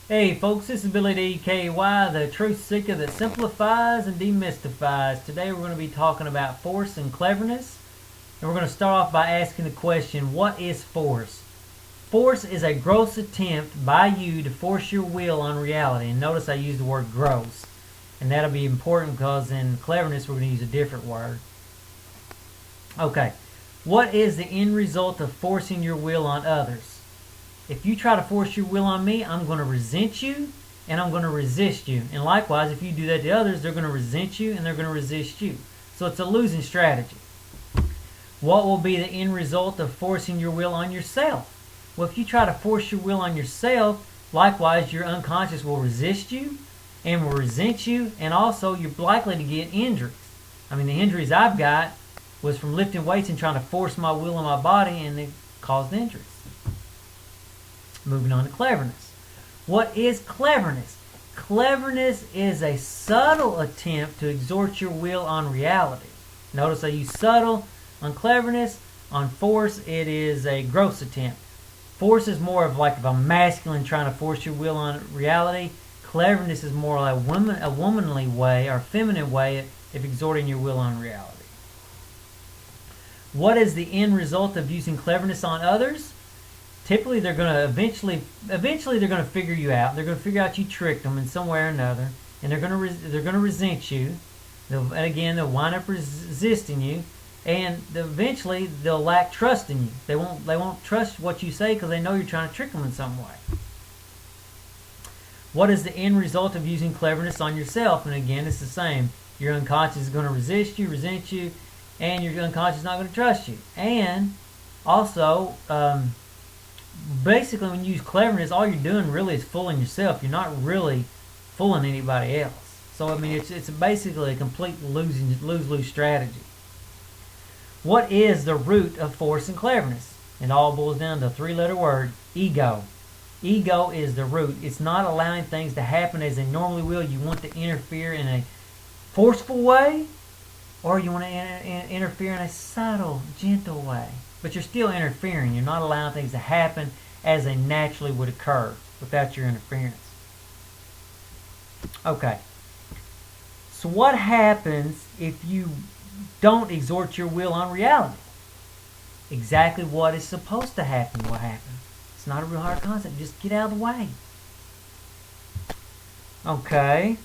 Hey folks, this is Billy DKY, the truth seeker that simplifies and demystifies. Today we're going to be talking about force and cleverness. And we're going to start off by asking the question, what is force? Force is a gross attempt by you to force your will on reality. And notice I use the word gross. And that'll be important because in cleverness we're going to use a different word. Okay, what is the end result of forcing your will on others? If you try to force your will on me, I'm going to resent you and I'm going to resist you. And likewise, if you do that to others, they're going to resent you and they're going to resist you. So it's a losing strategy. What will be the end result of forcing your will on yourself? Well, if you try to force your will on yourself, likewise, your unconscious will resist you and will resent you, and also you're likely to get injuries. I mean, the injuries I've got was from lifting weights and trying to force my will on my body, and they caused injuries. Moving on to cleverness. What is cleverness? Cleverness is a subtle attempt to exhort your will on reality. Notice I use subtle on cleverness. On force, it is a gross attempt. Force is more of like a masculine trying to force your will on reality. Cleverness is more like a womanly way or feminine way of exhorting your will on reality. What is the end result of using cleverness on others? Typically, they're going to eventually they're going to figure you out. They're going to figure out you tricked them in some way or another, and they're going to resent you. And again, they'll wind up resisting you, and eventually they'll lack trust in you. They won't trust what you say because they know you're trying to trick them in some way. What is the end result of using cleverness on yourself? And again, it's the same. Your unconscious is going to resist you, resent you, and your unconscious is not going to trust you. And also, basically, when you use cleverness, all you're doing really is fooling yourself. You're not really fooling anybody else. So, I mean, it's basically a complete lose-lose strategy. What is the root of force and cleverness? It all boils down to a three-letter word, ego. Ego is the root. It's not allowing things to happen as they normally will. You want to interfere in a forceful way, or you want to interfere in a subtle, gentle way. But you're still interfering. You're not allowing things to happen as they naturally would occur without your interference. Okay. So what happens if you don't exhort your will on reality? Exactly what is supposed to happen will happen. It's not a real hard concept. Just get out of the way. Okay.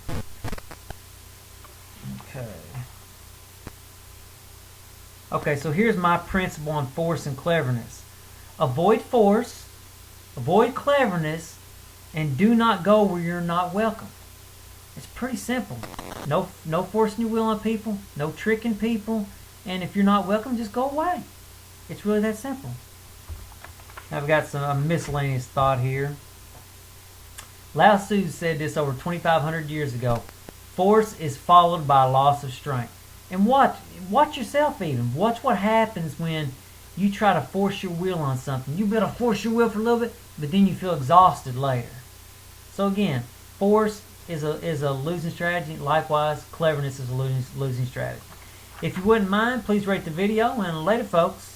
Okay, so here's my principle on force and cleverness. Avoid force, avoid cleverness, and do not go where you're not welcome. It's pretty simple. No forcing your will on people, no tricking people, and if you're not welcome, just go away. It's really that simple. I've got some miscellaneous thought here. Lao Tzu said this over 2,500 years ago. Force is followed by loss of strength. And watch yourself even. Watch what happens when you try to force your will on something. You better force your will for a little bit, but then you feel exhausted later. So again, force is a losing strategy. Likewise, cleverness is a losing strategy. If you wouldn't mind, please rate the video, and later, folks.